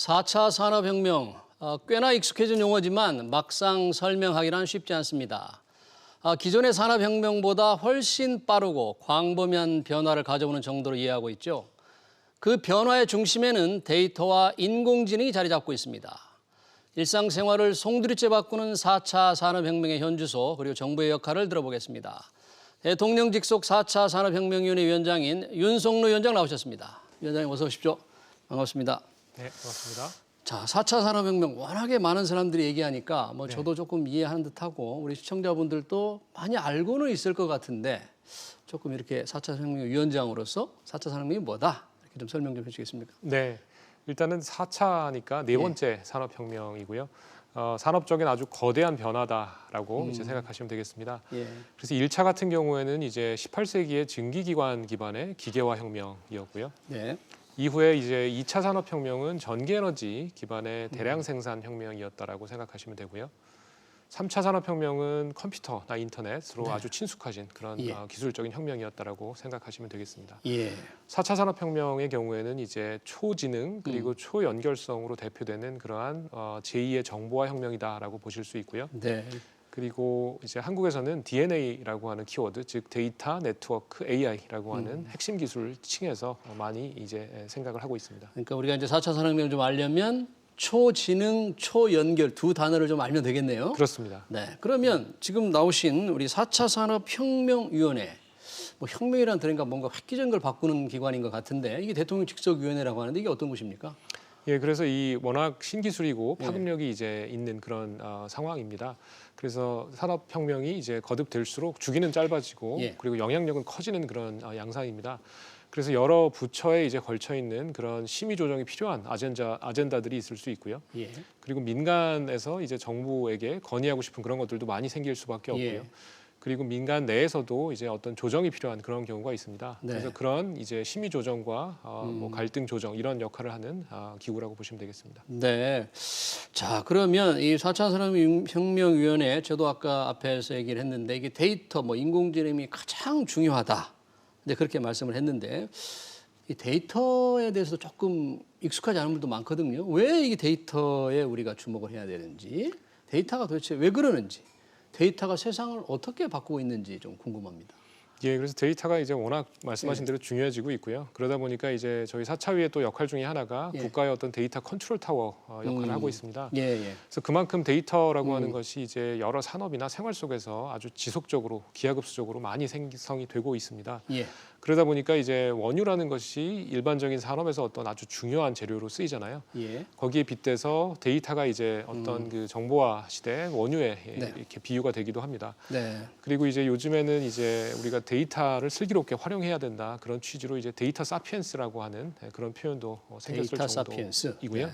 4차 산업혁명, 꽤나 익숙해진 용어지만 막상 설명하기란 쉽지 않습니다. 기존의 산업혁명보다 훨씬 빠르고 광범위한 변화를 가져오는 정도로 이해하고 있죠. 그 변화의 중심에는 데이터와 인공지능이 자리 잡고 있습니다. 일상생활을 송두리째 바꾸는 4차 산업혁명의 현주소 그리고 정부의 역할을 들어보겠습니다. 대통령 직속 4차 산업혁명위원회 위원장인 윤석노 위원장 나오셨습니다. 위원장님 어서 오십시오. 반갑습니다. 네, 고맙습니다. 자, 4차 산업혁명 워낙에 많은 사람들이 얘기하니까 네. 저도 조금 이해하는 듯하고 우리 시청자분들도 많이 알고는 있을 것 같은데 조금 이렇게 4차 산업혁명 위원장으로서 4차 산업혁명이 뭐다? 이렇게 좀 설명 좀 해주시겠습니까? 네, 일단은 4차니까 네 번째 산업혁명이고요. 산업적인 아주 거대한 변화다라고 이제 생각하시면 되겠습니다. 예. 그래서 1차 같은 경우에는 이제 18세기의 증기기관 기반의 기계화 혁명이었고요. 네. 이후에 이제 2차 산업혁명은 전기에너지 기반의 대량 생산 혁명이었다라고 생각하시면 되고요. 3차 산업혁명은 컴퓨터나 인터넷으로 아주 친숙해진 그런 기술적인 혁명이었다라고 생각하시면 되겠습니다. 예. 4차 산업혁명의 경우에는 이제 초지능 그리고 초연결성으로 대표되는 그러한 제2의 정보화 혁명이다라고 보실 수 있고요. 네. 그리고 이제 한국에서는 DNA라고 하는 키워드, 즉 데이터 네트워크 AI라고 하는 핵심 기술을 칭해서 많이 이제 생각을 하고 있습니다. 그러니까 우리가 이제 4차 산업혁명을 좀 알려면 초지능, 초연결 두 단어를 좀 알면 되겠네요. 그렇습니다. 네. 그러면 지금 나오신 우리 4차 산업혁명위원회, 뭐 혁명이란 들으니까 뭔가 획기적인 걸 바꾸는 기관인 것 같은데 이게 대통령 직속위원회라고 하는데 이게 어떤 곳입니까? 예, 그래서 이 워낙 신기술이고 파급력이 이제 있는 그런 상황입니다. 그래서 산업혁명이 이제 거듭될수록 주기는 짧아지고 그리고 영향력은 커지는 그런 양상입니다. 그래서 여러 부처에 이제 걸쳐 있는 그런 심의 조정이 필요한 아젠다들이 있을 수 있고요. 그리고 민간에서 이제 정부에게 건의하고 싶은 그런 것들도 많이 생길 수밖에 없고요. 그리고 민간 내에서도 이제 어떤 조정이 필요한 그런 경우가 있습니다. 네. 그래서 그런 이제 심의 조정과 뭐 갈등 조정 이런 역할을 하는 기구라고 보시면 되겠습니다. 네. 자, 그러면 이 4차 산업혁명위원회 저도 아까 앞에서 얘기를 했는데 이게 데이터 뭐 인공지능이 가장 중요하다. 근데 그렇게 말씀을 했는데 이 데이터에 대해서 조금 익숙하지 않은 분도 많거든요. 왜 이 데이터에 우리가 주목을 해야 되는지, 데이터가 도대체 왜 그러는지, 데이터가 세상을 어떻게 바꾸고 있는지 좀 궁금합니다. 예, 그래서 데이터가 이제 워낙 말씀하신 대로 중요해지고 있고요. 그러다 보니까 이제 저희 4차위의 또 역할 중에 하나가 국가의 어떤 데이터 컨트롤 타워 역할을 하고 있습니다. 그래서 그만큼 데이터라고 하는 것이 이제 여러 산업이나 생활 속에서 아주 지속적으로 기하급수적으로 많이 생성이 되고 있습니다. 그러다 보니까 이제 원유라는 것이 일반적인 산업에서 어떤 아주 중요한 재료로 쓰이잖아요. 거기에 빗대서 데이터가 이제 어떤 그 정보화 시대 원유에 이렇게 비유가 되기도 합니다. 그리고 이제 요즘에는 이제 우리가 데이터를 슬기롭게 활용해야 된다 그런 취지로 이제 데이터 사피엔스라고 하는 그런 표현도 생겼을 정도이고요.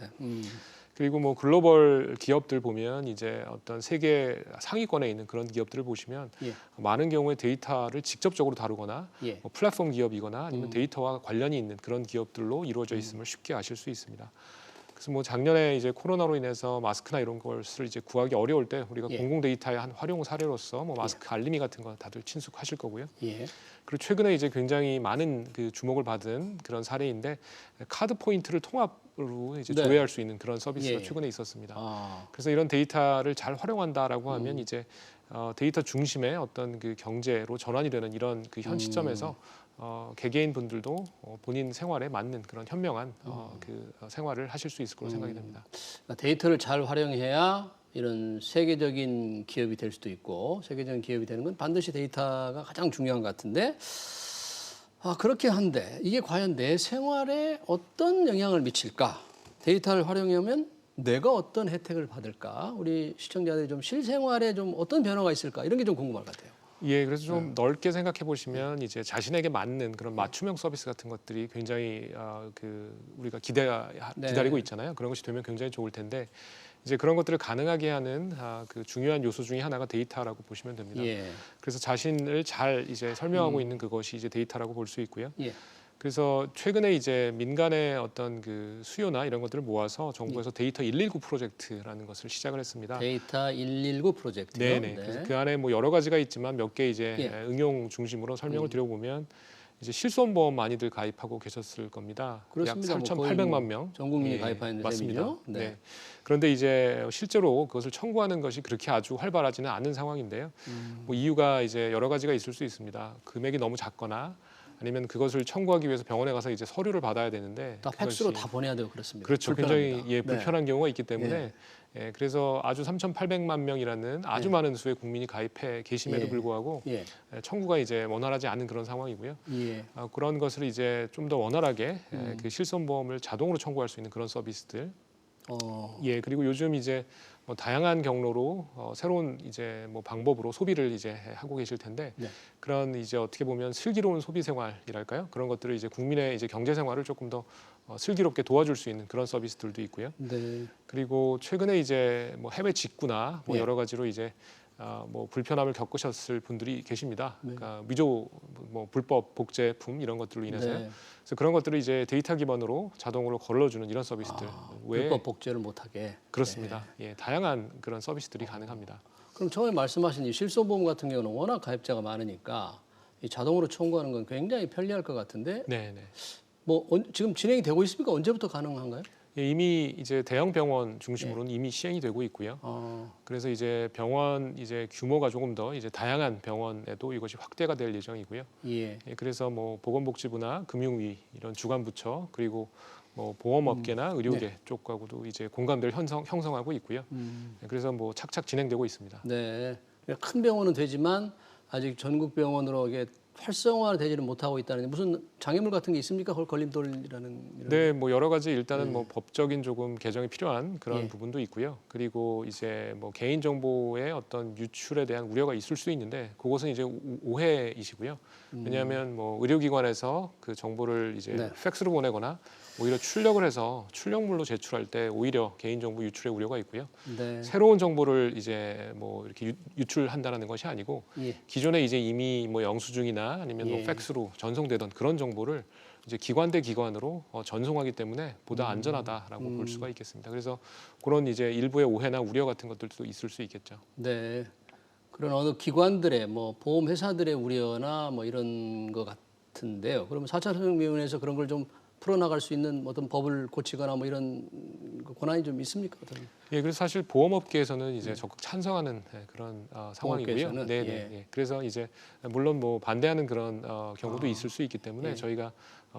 그리고 뭐 글로벌 기업들 보면 이제 어떤 세계 상위권에 있는 그런 기업들을 보시면 많은 경우에 데이터를 직접적으로 다루거나 뭐 플랫폼 기업이거나 아니면 데이터와 관련이 있는 그런 기업들로 이루어져 있음을 쉽게 아실 수 있습니다. 그래서 뭐 작년에 이제 코로나로 인해서 마스크나 이런 것을 이제 구하기 어려울 때 우리가 공공 데이터의 한 활용 사례로서 뭐 마스크 알림이 같은 거 다들 친숙하실 거고요. 그리고 최근에 이제 굉장히 많은 그 주목을 받은 그런 사례인데 카드 포인트를 통합으로 이제 조회할 수 있는 그런 서비스가 최근에 있었습니다. 그래서 이런 데이터를 잘 활용한다라고 하면 이제 데이터 중심의 어떤 그 경제로 전환이 되는 이런 그 현 시점에서 개개인 분들도 본인 생활에 맞는 그런 현명한 그 생활을 하실 수 있을 거로 생각이 됩니다. 데이터를 잘 활용해야 이런 세계적인 기업이 될 수도 있고 세계적인 기업이 되는 건 반드시 데이터가 가장 중요한 것 같은데 그렇게 한데 이게 과연 내 생활에 어떤 영향을 미칠까? 데이터를 활용하면 내가 어떤 혜택을 받을까? 우리 시청자들이 좀 실생활에 좀 어떤 변화가 있을까? 이런 게 좀 궁금할 것 같아요. 예, 그래서 좀 넓게 생각해 보시면 이제 자신에게 맞는 그런 맞춤형 서비스 같은 것들이 굉장히 그 우리가 기다리고 있잖아요. 그런 것이 되면 굉장히 좋을 텐데 이제 그런 것들을 가능하게 하는 그 중요한 요소 중에 하나가 데이터라고 보시면 됩니다. 그래서 자신을 잘 이제 설명하고 있는 그것이 이제 데이터라고 볼 수 있고요. 그래서 최근에 이제 민간의 어떤 그 수요나 이런 것들을 모아서 정부에서 데이터 119 프로젝트라는 것을 시작을 했습니다. 데이터 119 프로젝트요? 네네. 그래서 그 안에 뭐 여러 가지가 있지만 몇 개 이제 응용 중심으로 설명을 드려보면 이제 실손보험 많이들 가입하고 계셨을 겁니다. 그렇습니다. 약 3,800만 명. 전 국민이 가입하는 맞습니다. 셈이죠. 네. 네. 그런데 이제 실제로 그것을 청구하는 것이 그렇게 아주 활발하지는 않은 상황인데요. 뭐 이유가 이제 여러 가지가 있을 수 있습니다. 금액이 너무 작거나 아니면 그것을 청구하기 위해서 병원에 가서 이제 서류를 받아야 되는데 다 팩스로 다 보내야 되고 그렇습니다. 그렇죠. 불편합니다. 굉장히 불편한 경우가 있기 때문에 그래서 아주 3,800만 명이라는 아주 많은 수의 국민이 가입해 계심에도 불구하고 청구가 이제 원활하지 않은 그런 상황이고요. 그런 것을 이제 좀 더 원활하게 그 실손보험을 자동으로 청구할 수 있는 그런 서비스들. 그리고 요즘 이제 뭐 다양한 경로로 새로운 이제 뭐 방법으로 소비를 이제 하고 계실 텐데 그런 이제 어떻게 보면 슬기로운 소비 생활이랄까요? 그런 것들을 이제 국민의 이제 경제 생활을 조금 더 슬기롭게 도와줄 수 있는 그런 서비스들도 있고요. 그리고 최근에 이제 뭐 해외 직구나 뭐 여러 가지로 이제 뭐 불편함을 겪으셨을 분들이 계십니다. 그러니까 위조, 뭐 불법 복제품 이런 것들로 인해서요. 그래서 그런 것들을 이제 데이터 기반으로 자동으로 걸러주는 이런 서비스들 외에 불법 복제를 못하게. 그렇습니다. 다양한 그런 서비스들이 가능합니다. 그럼 처음에 말씀하신 이 실손보험 같은 경우는 워낙 가입자가 많으니까 이 자동으로 청구하는 건 굉장히 편리할 것 같은데. 뭐 지금 진행이 되고 있습니까? 언제부터 가능한가요? 이미 이제 대형 병원 중심으로는 이미 시행이 되고 있고요. 그래서 이제 병원 이제 규모가 조금 더 이제 다양한 병원에도 이것이 확대가 될 예정이고요. 그래서 뭐 보건복지부나 금융위 이런 주관 부처 그리고 뭐 보험업계나 의료계 쪽하고도 이제 공감대를 형성하고 있고요. 그래서 뭐 착착 진행되고 있습니다. 큰 병원은 되지만 아직 전국 병원으로 이게 활성화되지는 못하고 있다는 무슨 장애물 같은 게 있습니까? 그걸 걸림돌이라는. 뭐 여러 가지 일단은 뭐 법적인 조금 개정이 필요한 그런 부분도 있고요. 그리고 이제 뭐 개인 정보의 어떤 유출에 대한 우려가 있을 수 있는데 그것은 이제 오해이시고요. 왜냐하면 뭐 의료기관에서 그 정보를 이제 팩스로 보내거나 오히려 출력을 해서 출력물로 제출할 때 오히려 개인정보 유출의 우려가 있고요. 새로운 정보를 이제 뭐 이렇게 유출한다는 것이 아니고 기존에 이제 이미 뭐 영수증이나 아니면 뭐 팩스로 전송되던 그런 정보를 이제 기관 대 기관으로 전송하기 때문에 보다 안전하다라고 볼 수가 있겠습니다. 그래서 그런 이제 일부의 오해나 우려 같은 것들도 있을 수 있겠죠. 그런 어느 기관들의 뭐 보험 회사들의 우려나 뭐 이런 것 같은데요. 그러면 4차 산업위원회에서 그런 걸 좀 풀어나갈 수 있는 어떤 법을 고치거나 뭐 이런 권한이 좀 있습니까? 그래서 사실 보험업계에서는 이제 적극 찬성하는 그런 상황이고요. 그래서 이제 물론 뭐 반대하는 그런 경우도 있을 수 있기 때문에 저희가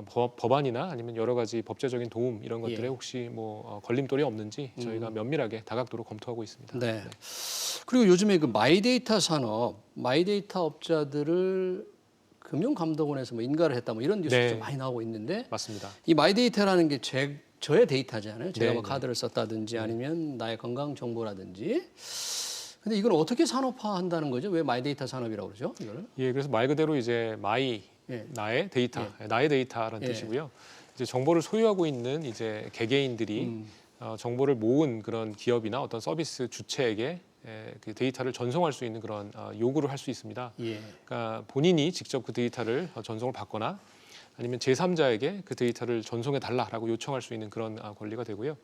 법안이나 아니면 여러 가지 법제적인 도움 이런 것들에 혹시 뭐 걸림돌이 없는지 저희가 면밀하게 다각도로 검토하고 있습니다. 그리고 요즘에 그 마이데이터 산업, 마이데이터 업자들을 금융감독원에서 뭐 인가를 했다 뭐 이런 뉴스가 좀 많이 나오고 있는데. 맞습니다. 이 마이데이터라는 게 저의 데이터잖아요. 제가 뭐 카드를 썼다든지 아니면 나의 건강 정보라든지. 근데 이걸 어떻게 산업화한다는 거죠? 왜 마이데이터 산업이라고 그러죠? 이거를? 그래서 말 그대로 이제 나의 데이터, 나의 데이터라는 뜻이고요. 이제 정보를 소유하고 있는 이제 개개인들이 정보를 모은 그런 기업이나 어떤 서비스 주체에게 그 데이터를 전송할 수 있는 그런 요구를 할 수 있습니다. 그러니까 본인이 직접 그 데이터를 전송을 받거나 아니면 제3자에게 그 데이터를 전송해 달라라고 요청할 수 있는 그런 권리가 되고요.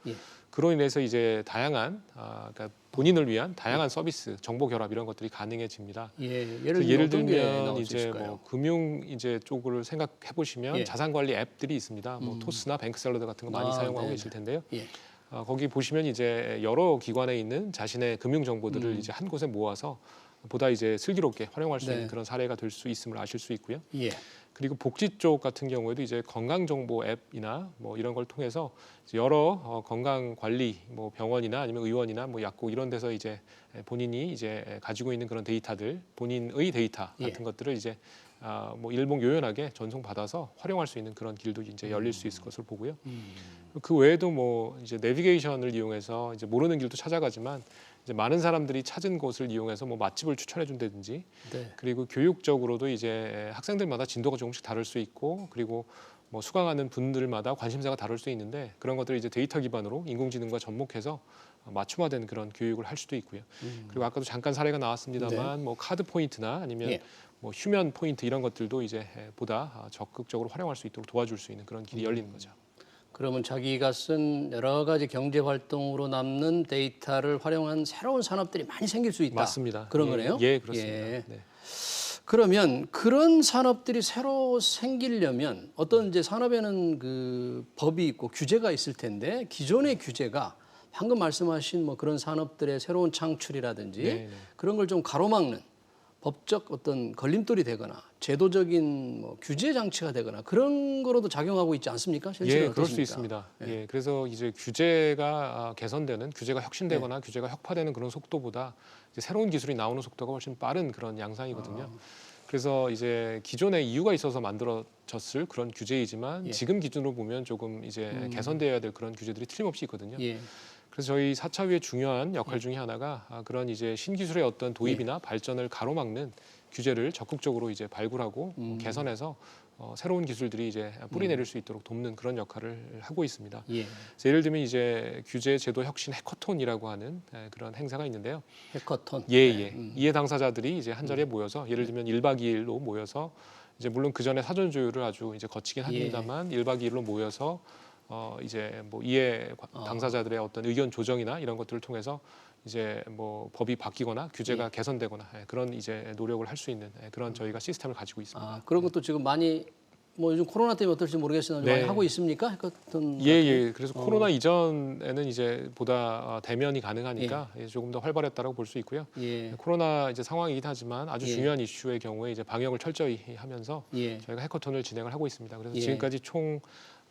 그로 인해서 이제 다양한 그러니까 본인을 위한 다양한 서비스, 정보 결합 이런 것들이 가능해집니다. 예를 들면 이제 뭐 금융 이제 쪽을 생각해 보시면 자산 관리 앱들이 있습니다. 뭐 토스나 뱅크샐러드 같은 거 많이 사용하고 계실 텐데요. 거기 보시면 이제 여러 기관에 있는 자신의 금융 정보들을 이제 한 곳에 모아서 보다 이제 슬기롭게 활용할 수 있는 그런 사례가 될 수 있음을 아실 수 있고요. 그리고 복지 쪽 같은 경우에도 이제 건강 정보 앱이나 뭐 이런 걸 통해서 이제 여러 건강 관리 뭐 병원이나 아니면 의원이나 뭐 약국 이런 데서 이제 본인이 이제 가지고 있는 그런 데이터들, 본인의 데이터 같은 것들을 이제 뭐 일목요연하게 전송받아서 활용할 수 있는 그런 길도 이제 열릴 수 있을 것으로 보고요. 그 외에도 뭐 이제 내비게이션을 이용해서 이제 모르는 길도 찾아가지만 이제 많은 사람들이 찾은 곳을 이용해서 뭐 맛집을 추천해 준다든지 그리고 교육적으로도 이제 학생들마다 진도가 조금씩 다를 수 있고 그리고 뭐 수강하는 분들마다 관심사가 다를 수 있는데 그런 것들을 이제 데이터 기반으로 인공지능과 접목해서 맞춤화된 그런 교육을 할 수도 있고요. 그리고 아까도 잠깐 사례가 나왔습니다만 뭐 카드 포인트나 아니면 뭐 휴면 포인트 이런 것들도 이제 보다 적극적으로 활용할 수 있도록 도와줄 수 있는 그런 길이 열리는 거죠. 그러면 자기가 쓴 여러 가지 경제 활동으로 남는 데이터를 활용한 새로운 산업들이 많이 생길 수 있다. 맞습니다. 그런 거네요. 그렇습니다. 그러면 그런 산업들이 새로 생기려면 어떤 이제 산업에는 그 법이 있고 규제가 있을 텐데 기존의 규제가 방금 말씀하신 뭐 그런 산업들의 새로운 창출이라든지 네. 그런 걸 좀 가로막는 법적 어떤 걸림돌이 되거나 제도적인 뭐 규제 장치가 되거나 그런 거로도 작용하고 있지 않습니까? 실제로 예, 그럴 수 어떻습니까? 있습니다. 예, 그래서 이제 규제가 개선되는, 규제가 혁신되거나 규제가 혁파되는 그런 속도보다 이제 새로운 기술이 나오는 속도가 훨씬 빠른 그런 양상이거든요. 그래서 이제 기존에 이유가 있어서 만들어졌을 그런 규제이지만 지금 기준으로 보면 조금 이제 개선되어야 될 그런 규제들이 틀림없이 있거든요. 예. 그래서 저희 사차위의 중요한 역할 중에 하나가 그런 이제 신기술의 어떤 도입이나 발전을 가로막는 규제를 적극적으로 이제 발굴하고 개선해서 새로운 기술들이 이제 뿌리 내릴 수 있도록 돕는 그런 역할을 하고 있습니다. 예. 그래서 예를 들면 이제 규제 제도 혁신 해커톤이라고 하는 그런 행사가 있는데요. 해커톤. 예. 이해 당사자들이 이제 한 자리에 모여서 예를 들면 1박 2일로 모여서 이제 물론 그 전에 사전 조율을 아주 이제 거치긴 합니다만 1박 2일로 모여서 이제 뭐 이해 당사자들의 어떤 의견 조정이나 이런 것들을 통해서 이제 뭐 법이 바뀌거나 규제가 개선되거나 그런 이제 노력을 할 수 있는 그런 저희가 시스템을 가지고 있습니다. 그런 것도 지금 많이 뭐 요즘 코로나 때문에 어떨지 모르겠으나 많이 하고 있습니까? 해커톤. 그래서 코로나 이전에는 이제 보다 대면이 가능하니까 조금 더 활발했다라고 볼 수 있고요. 코로나 이제 상황이긴 하지만 아주 중요한 이슈의 경우에 이제 방역을 철저히 하면서 저희가 해커톤을 진행을 하고 있습니다. 그래서 지금까지 총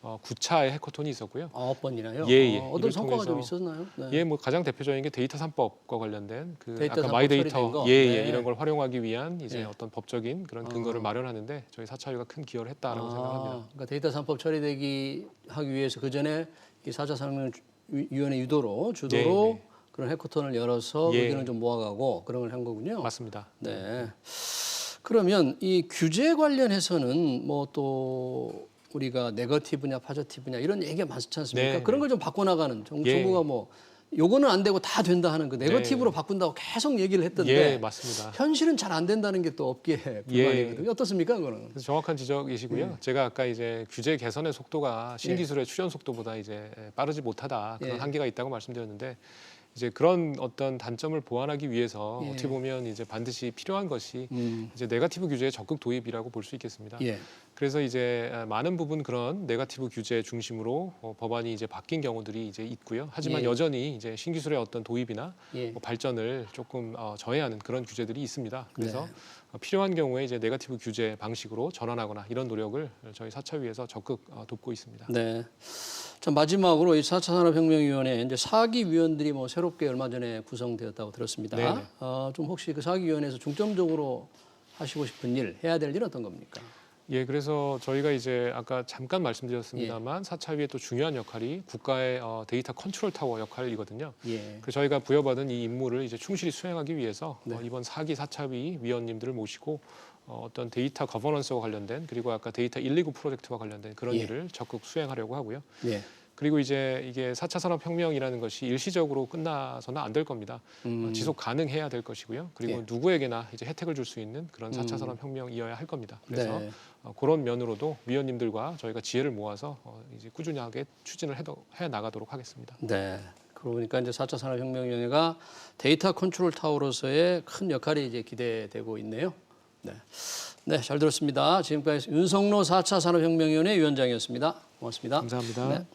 9차의 해커톤이 있었고요. 9번이나요? 어떤 이걸 성과가 좀 통해서 있었나요? 뭐 가장 대표적인 게 데이터 3법과 관련된 그 데이터 아까 3법 마이데이터 처리된 거? 이런 걸 활용하기 위한 이제 어떤 법적인 그런 근거를 마련하는데 저희 사차위가 큰 기여를 했다라고 생각합니다. 그러니까 데이터 3법 처리되기 하기 위해서 그 전에 이 4차 산업혁명위원회 주도로 그런 해커톤을 열어서 의견을 좀 모아가고 그런 걸 한 거군요. 맞습니다. 네. 그러면 이 규제 관련해서는 뭐 또 우리가 네거티브냐 파저티브냐 이런 얘기가 많지 않습니까? 그런 걸 좀 바꿔나가는 정부가 뭐 요거는 안 되고 다 된다 하는 그 네거티브로 바꾼다고 계속 얘기를 했던데 맞습니다. 현실은 잘 안 된다는 게 또 업계의 불만이거든요. 어떻습니까, 그거는? 그래서 정확한 지적이시고요. 제가 아까 이제 규제 개선의 속도가 신기술의 출현 속도보다 이제 빠르지 못하다 그런 한계가 있다고 말씀드렸는데 이제 그런 어떤 단점을 보완하기 위해서 어떻게 보면 이제 반드시 필요한 것이 이제 네거티브 규제의 적극 도입이라고 볼 수 있겠습니다. 그래서 이제 많은 부분 그런 네거티브 규제 중심으로 법안이 이제 바뀐 경우들이 이제 있고요. 하지만 여전히 이제 신기술의 어떤 도입이나 뭐 발전을 조금 저해하는 그런 규제들이 있습니다. 그래서 필요한 경우에 이제 네거티브 규제 방식으로 전환하거나 이런 노력을 저희 사차위에서 적극 돕고 있습니다. 네. 자, 마지막으로 이 4차 산업혁명위원회 이제 4기 위원들이 뭐 새롭게 얼마 전에 구성되었다고 들었습니다. 좀 혹시 그 4기 위원회에서 중점적으로 하시고 싶은 일, 해야 될 일은 어떤 겁니까? 그래서 저희가 이제 아까 잠깐 말씀드렸습니다만 사차위의 또 중요한 역할이 국가의 데이터 컨트롤 타워 역할이거든요. 그래서 저희가 부여받은 이 임무를 이제 충실히 수행하기 위해서 이번 4기 사차위 위원님들을 모시고 어떤 데이터 거버넌스와 관련된 그리고 아까 데이터 129 프로젝트와 관련된 그런 일을 적극 수행하려고 하고요. 그리고 이제 이게 4차 산업혁명이라는 것이 일시적으로 끝나서는 안 될 겁니다. 지속 가능해야 될 것이고요. 그리고 누구에게나 이제 혜택을 줄 수 있는 그런 4차 산업혁명이어야 할 겁니다. 그래서 그런 면으로도 위원님들과 저희가 지혜를 모아서 이제 꾸준하게 추진을 해 나가도록 하겠습니다. 네. 그러고 보니까 이제 4차 산업혁명위원회가 데이터 컨트롤 타워로서의 큰 역할이 이제 기대되고 있네요. 네, 잘 들었습니다. 지금까지 윤석로 4차 산업혁명위원회 위원장이었습니다. 고맙습니다. 감사합니다.